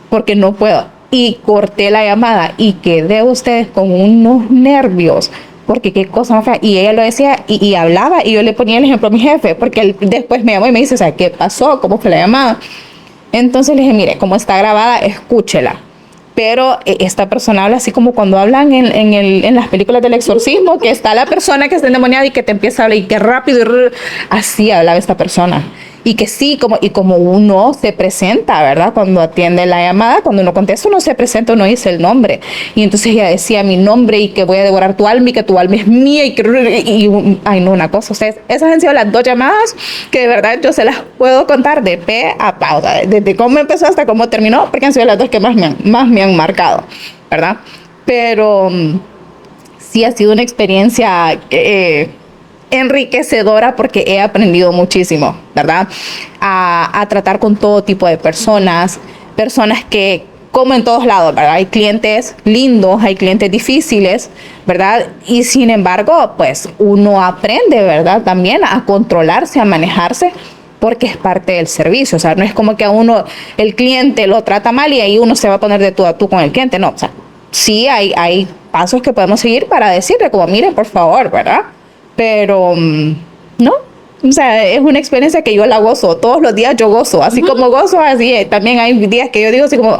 porque no puedo. Y corté la llamada y quedé ustedes con unos nervios. Porque qué cosa más fea. Y ella lo decía y hablaba y yo le ponía el ejemplo a mi jefe, porque él después me llamó y me dice, o sea, ¿qué pasó? ¿Cómo fue la llamada? Entonces le dije, mire, como está grabada, escúchela. Pero esta persona habla así como cuando hablan en las películas del exorcismo, que está la persona que está endemoniada y que te empieza a hablar y que rápido, así hablaba esta persona. Y que sí, como uno se presenta, ¿verdad? Cuando atiende la llamada, cuando uno contesta, uno se presenta, uno dice el nombre. Y entonces ella decía mi nombre y que voy a devorar tu alma y que tu alma es mía ay, no, una cosa. Ustedes, esas han sido las 2 llamadas que de verdad yo se las puedo contar de pe a pa, o sea, desde cómo empezó hasta cómo terminó, porque han sido las 2 que más me han marcado, ¿verdad? Pero sí ha sido una experiencia enriquecedora porque he aprendido muchísimo, ¿verdad? A tratar con todo tipo de personas que, como en todos lados, ¿verdad? Hay clientes lindos, hay clientes difíciles, ¿verdad? Y sin embargo, pues uno aprende, ¿verdad? También a controlarse, a manejarse, porque es parte del servicio. O sea, no es como que a uno, el cliente lo trata mal y ahí uno se va a poner de tú a tú con el cliente, no. O sea, sí hay pasos que podemos seguir para decirle como, mire, por favor, ¿verdad? Pero no, o sea, es una experiencia que yo la gozo, todos los días yo gozo, así como gozo, así también hay días que yo digo así como,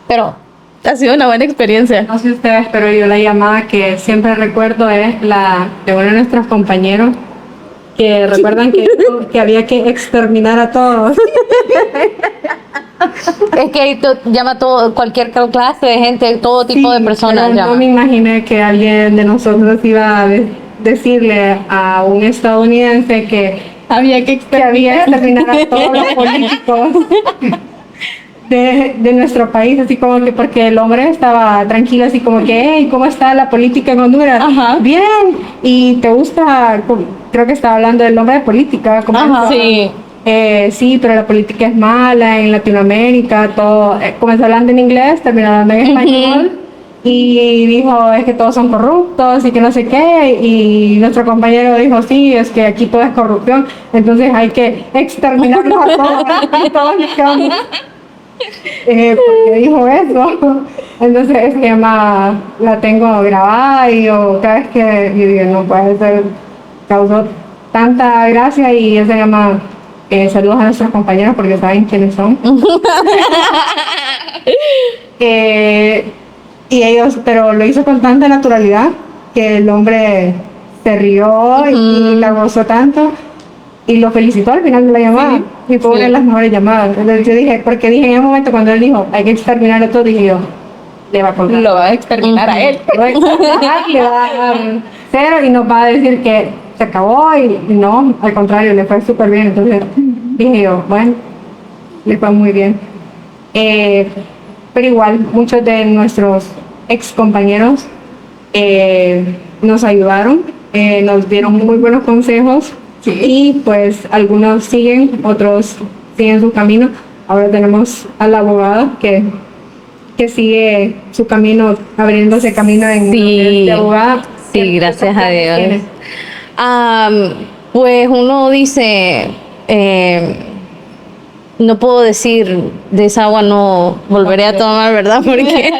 pero ha sido una buena experiencia. No sé ustedes, pero yo la llamada que siempre recuerdo es la de uno de nuestros compañeros, que recuerdan que dijo que había que exterminar a todos. Es que ahí llama todo, cualquier clase de gente, todo tipo de personas. No me imaginé que alguien de nosotros iba a decirle a un estadounidense que había que exterminar a todos los políticos de nuestro país, así como que porque el hombre estaba tranquilo, así como que, hey, ¿cómo está la política en Honduras? Ajá. Bien, y te gusta, creo que estaba hablando del nombre de política, como Sí. Sí, pero la política es mala en Latinoamérica, todo, comenzó hablando en inglés, terminó hablando en español. Y dijo, es que todos son corruptos y que no sé qué, y nuestro compañero dijo, sí, es que aquí todo es corrupción, entonces hay que exterminarlos a todos, y todos nos quedamos, porque dijo eso. Entonces esa llamada la tengo grabada y yo, cada vez que yo digo, no puede ser, causó tanta gracia, y esa llamada, saludos a nuestros compañeros porque saben quiénes son. Y ellos, pero lo hizo con tanta naturalidad que el hombre se rió y la gozó tanto y lo felicitó al final de la llamada. Sí, y fue una de las mejores llamadas. Entonces yo dije, porque dije en el momento cuando él dijo, hay que exterminar a todos, dije yo, le va a contar. Lo va a exterminar a él. Lo va a exterminar, le va a dar 0 y nos va a decir que se acabó y no, al contrario, le fue súper bien. Entonces dije yo, bueno, les va muy bien. Pero igual, muchos de nuestros ex compañeros nos ayudaron, nos dieron muy buenos consejos y pues algunos siguen, otros siguen su camino. Ahora tenemos a la abogada que sigue su camino, abriéndose camino en de abogada. Sí, gracias a Dios. Pues uno dice, no puedo decir de esa agua no volveré a tomar, ¿verdad? Porque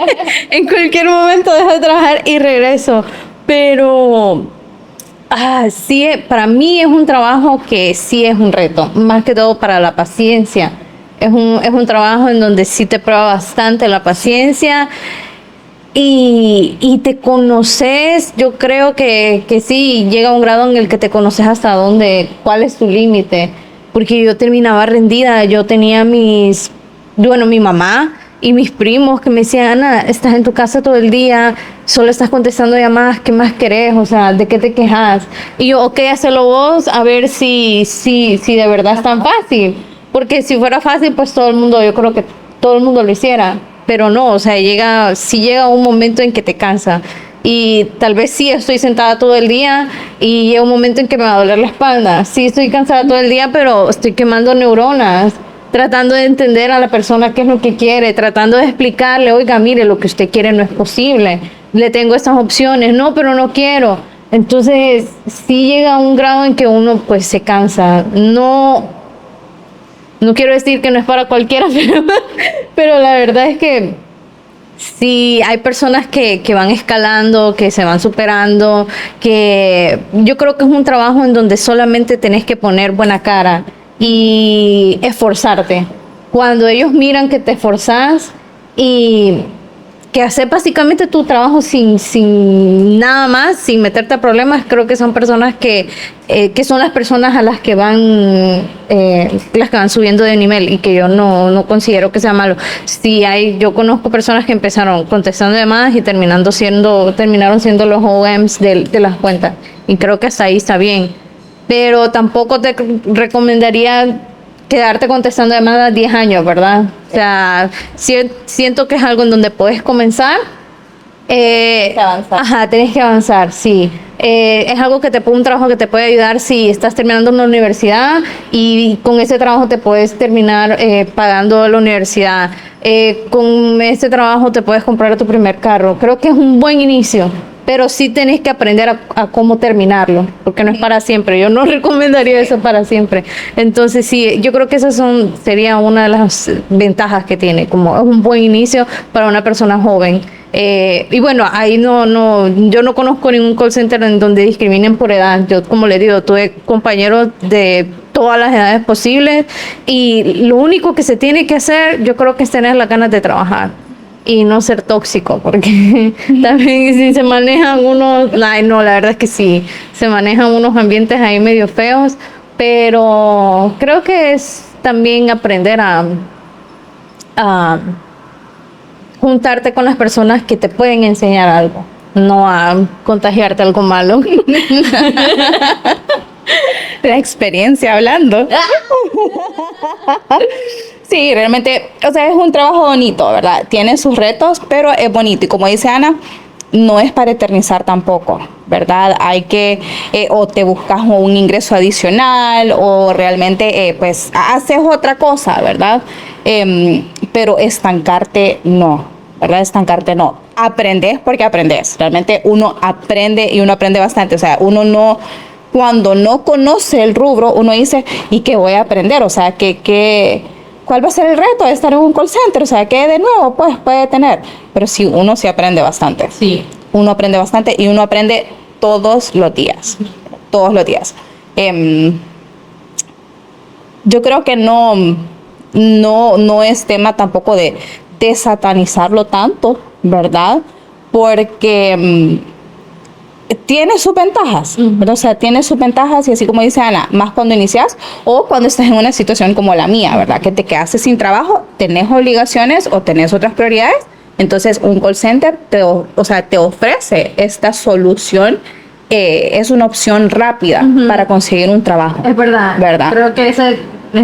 en cualquier momento dejo de trabajar y regreso. Pero sí, para mí es un trabajo que sí es un reto, más que todo para la paciencia. Es un trabajo en donde sí te prueba bastante la paciencia y te conoces. Yo creo que sí, llega un grado en el que te conoces hasta dónde, cuál es tu límite. Porque yo terminaba rendida, yo tenía mi mamá y mis primos que me decían, Ana, estás en tu casa todo el día, solo estás contestando llamadas, ¿qué más querés? O sea, ¿de qué te quejas? Y yo, ok, hazlo vos, a ver si de verdad es tan fácil. Porque si fuera fácil, pues yo creo que todo el mundo lo hiciera. Pero no, o sea, llega un momento en que te cansa. Y tal vez sí estoy sentada todo el día y llega un momento en que me va a doler la espalda. Sí estoy cansada todo el día, pero estoy quemando neuronas, tratando de entender a la persona qué es lo que quiere, tratando de explicarle, oiga, mire, lo que usted quiere no es posible. Le tengo estas opciones, no, pero no quiero. Entonces, sí llega a un grado en que uno pues se cansa. No quiero decir que no es para cualquiera, pero la verdad es que sí, hay personas que van escalando, que se van superando, que yo creo que es un trabajo en donde solamente tenés que poner buena cara y esforzarte. Cuando ellos miran que te esforzás y que haces básicamente tu trabajo sin nada más, sin meterte a problemas, creo que son personas que son las personas a las que van subiendo de nivel, y que yo no considero que sea malo. Sí, yo conozco personas que empezaron contestando llamadas y terminaron siendo los OMs de las cuentas, y creo que hasta ahí está bien, pero tampoco te recomendaría quedarte contestando llamadas 10 años, ¿verdad? O sea, siento que es algo en donde puedes comenzar. Tienes que avanzar. Ajá, tienes que avanzar, sí. Es algo un trabajo que te puede ayudar si estás terminando una universidad, y con ese trabajo te puedes terminar pagando la universidad. Con ese trabajo te puedes comprar tu primer carro. Creo que es un buen inicio, pero sí tenés que aprender a cómo terminarlo, porque no es para siempre. Yo no recomendaría eso para siempre. Entonces sí, yo creo que sería una de las ventajas que tiene, como es un buen inicio para una persona joven. Y bueno, ahí yo no conozco ningún call center en donde discriminen por edad. Yo, como les digo, tuve compañeros de todas las edades posibles, y lo único que se tiene que hacer, yo creo que es tener las ganas de trabajar y no ser tóxico, porque también si se manejan la verdad es que sí, se manejan unos ambientes ahí medio feos, pero creo que es también aprender a juntarte con las personas que te pueden enseñar algo, no a contagiarte algo malo. La experiencia hablando. Sí, realmente, o sea, es un trabajo bonito, ¿verdad? Tiene sus retos, pero es bonito. Y como dice Ana, no es para eternizar tampoco, ¿verdad? Hay que, o te buscas un ingreso adicional, o realmente, pues, haces otra cosa, ¿verdad? Pero estancarte no, ¿verdad? Estancarte no. Aprendes porque aprendes. Realmente uno aprende, y uno aprende bastante. O sea, cuando no conoce el rubro, uno dice, ¿y qué voy a aprender? O sea, ¿cuál va a ser el reto de estar en un call center? O sea, ¿qué de nuevo pues puede tener? Pero sí, uno sí aprende bastante. Sí. Uno aprende bastante, y uno aprende todos los días. Todos los días. Yo creo que no es tema tampoco de satanizarlo tanto, ¿verdad? Porque tiene sus ventajas, ¿verdad? O sea, tiene sus ventajas, y así como dice Ana, más cuando inicias o cuando estás en una situación como la mía, ¿verdad? Que te quedaste sin trabajo, tenés obligaciones o tenés otras prioridades. Entonces, un call center te ofrece esta solución. Es una opción rápida para conseguir un trabajo. Es verdad. ¿Verdad? Creo que esa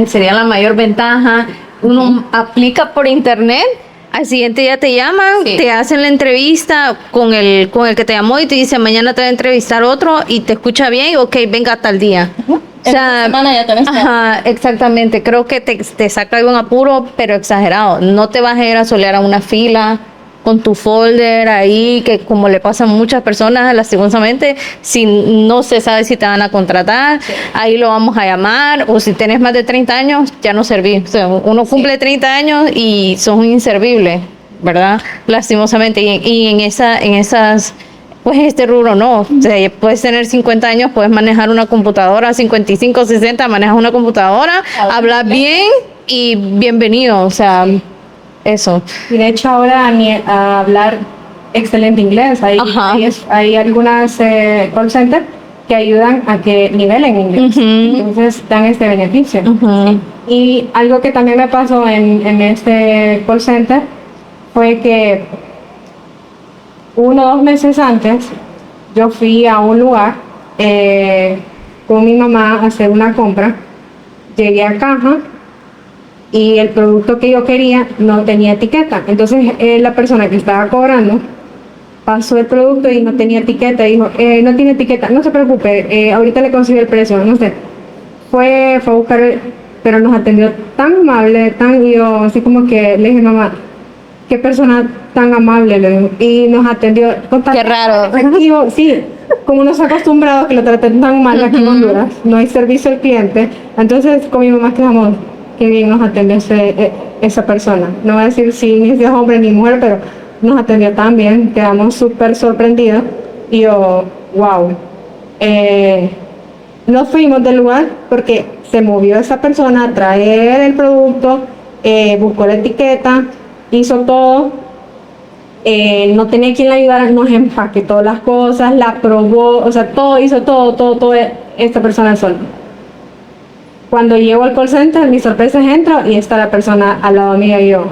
sería la mayor ventaja. Uno aplica por internet, al siguiente día te llaman, Sí. te hacen la entrevista con el que te llamó y te dice mañana te va a entrevistar otro y te escucha bien y ok, venga tal día. O sea, En una semana ya tenés todo. ajá, exactamente. Creo que te saca algún apuro, pero exagerado. No te vas a ir a solear a una fila con tu folder ahí, que como le pasa a muchas personas, lastimosamente, si no se sabe si te van a contratar, ahí lo vamos a llamar, o si tienes más de 30 años, ya no serví. O sea, uno cumple 30 años y sos un inservible, ¿verdad? Lastimosamente. Y en esas, pues este rubro no. O sea, puedes tener 50 años, puedes manejar una computadora, 55, 60, manejas una computadora, hablas bien y bienvenido. O sea, eso. Y de hecho ahora a hablar excelente inglés. Ajá. Hay algunas call center que ayudan a que nivelen inglés. Ujú. Entonces dan este beneficio. Ujú. Y algo que también me pasó en este call center fue que 1 o 2 meses antes yo fui a un lugar con mi mamá a hacer una compra. Llegué a caja y el producto que yo quería no tenía etiqueta. Entonces la persona que estaba cobrando pasó el producto y no tenía etiqueta. Dijo, no tiene etiqueta, no se preocupe, ahorita le consigo el precio, no sé. Fue a buscar, pero nos atendió tan amable, y yo así como que le dije, mamá, qué persona tan amable, le digo, y nos atendió con Qué raro. efectivo, sí, como nos ha acostumbrado que lo traten tan mal aquí en Honduras, no hay servicio al cliente, entonces con mi mamá quedamos, qué bien nos atendió esa persona, no voy a decir si es hombre ni mujer, pero nos atendió tan bien, quedamos súper sorprendidos, y yo, wow, nos fuimos del lugar porque se movió esa persona a traer el producto, buscó la etiqueta, hizo todo, no tenía quien la ayudara, nos empaquetó las cosas, la probó, o sea, hizo todo esta persona sola. Cuando llego al call center, mi sorpresa es entro y está la persona al lado mío y yo.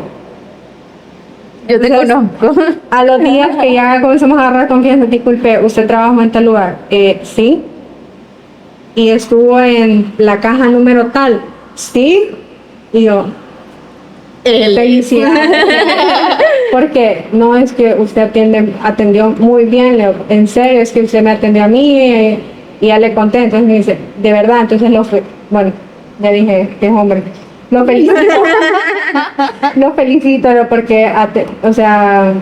Yo te Entonces, conozco. A los días que ya comenzamos a agarrar confianza, disculpe, ¿usted trabajó en tal lugar? Sí. Y estuvo en la caja número tal. Sí. Y yo, felicidades. Porque no es que usted atendió muy bien, en serio, es que usted me atendió a mí y ya le conté. Entonces me dice, de verdad, entonces bueno, le dije que es hombre. Lo felicito. Lo felicito porque, o sea,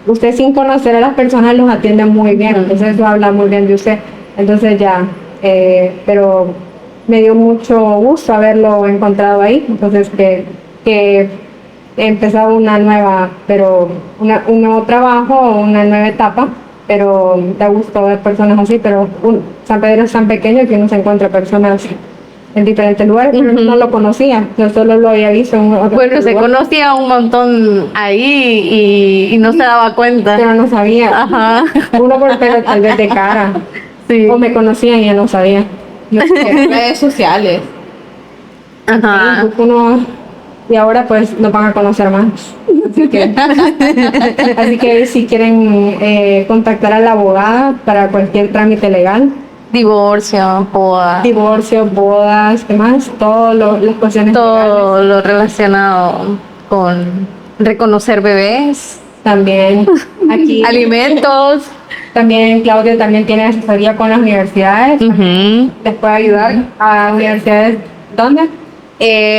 usted sin conocer a las personas los atiende muy bien. Entonces eso habla muy bien de usted. Entonces ya, pero me dio mucho gusto haberlo encontrado ahí. Entonces que he empezado un nuevo trabajo, una nueva etapa, pero da gusto ver personas así, pero San Pedro es tan pequeño que uno se encuentra personas en diferentes lugares, pero no lo conocía, yo solo lo había visto en otro Bueno, se lugar, conocía un montón ahí y no se daba cuenta. pero no sabía. Ajá. Uno por pero tal vez de cara, Sí. o me conocían y ya no sabía. No sé. Redes sociales. Ajá. Facebook, y ahora pues nos van a conocer más. Así que si quieren contactar a la abogada para cualquier trámite legal, Divorcio, boda, divorcio, bodas, ¿qué más? Todas las cuestiones legales. todo lo relacionado con reconocer bebés, También aquí, alimentos. también Claudia también tiene asesoría con las universidades. Ujú. Les puede ayudar a universidades, ¿dónde?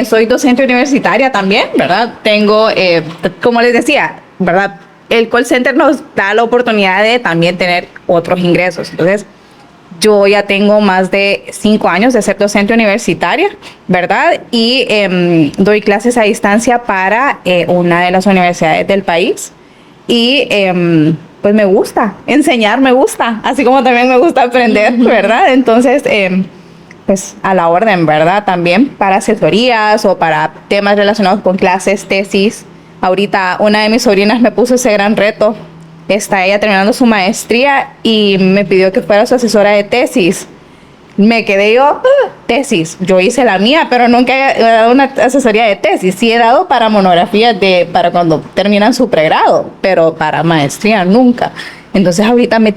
Soy docente universitaria también, ¿verdad? Tengo, como les decía, ¿verdad? El call center nos da la oportunidad de también tener otros ingresos. Entonces, yo ya tengo más de 5 años de ser docente universitaria, ¿verdad? Y doy clases a distancia para una de las universidades del país. Y pues me gusta, enseñar me gusta, así como también me gusta aprender, ¿verdad? Entonces, pues a la orden, ¿verdad? También para asesorías o para temas relacionados con clases, tesis. Ahorita una de mis sobrinas me puso ese gran reto. Está ella terminando su maestría y me pidió que fuera su asesora de tesis. Me quedé yo, tesis. Yo hice la mía, pero nunca he dado una asesoría de tesis. Sí he dado para monografías para cuando terminan su pregrado, pero para maestría nunca. Entonces ahorita me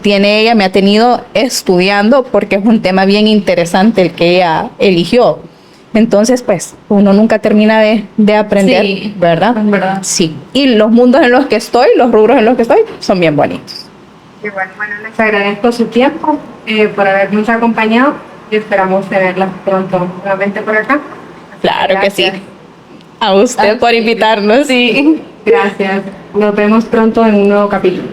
ha tenido estudiando porque es un tema bien interesante el que ella eligió. Entonces, pues, uno nunca termina de aprender, Sí, ¿verdad? es verdad. Sí. Y los mundos en los que estoy, los rubros en los que estoy, son bien bonitos. Igual, bueno, les agradezco su tiempo por habernos acompañado y esperamos tenerlas pronto nuevamente por acá. Claro que sí. Gracias. A usted por invitarnos. Sí. Gracias. Nos vemos pronto en un nuevo capítulo.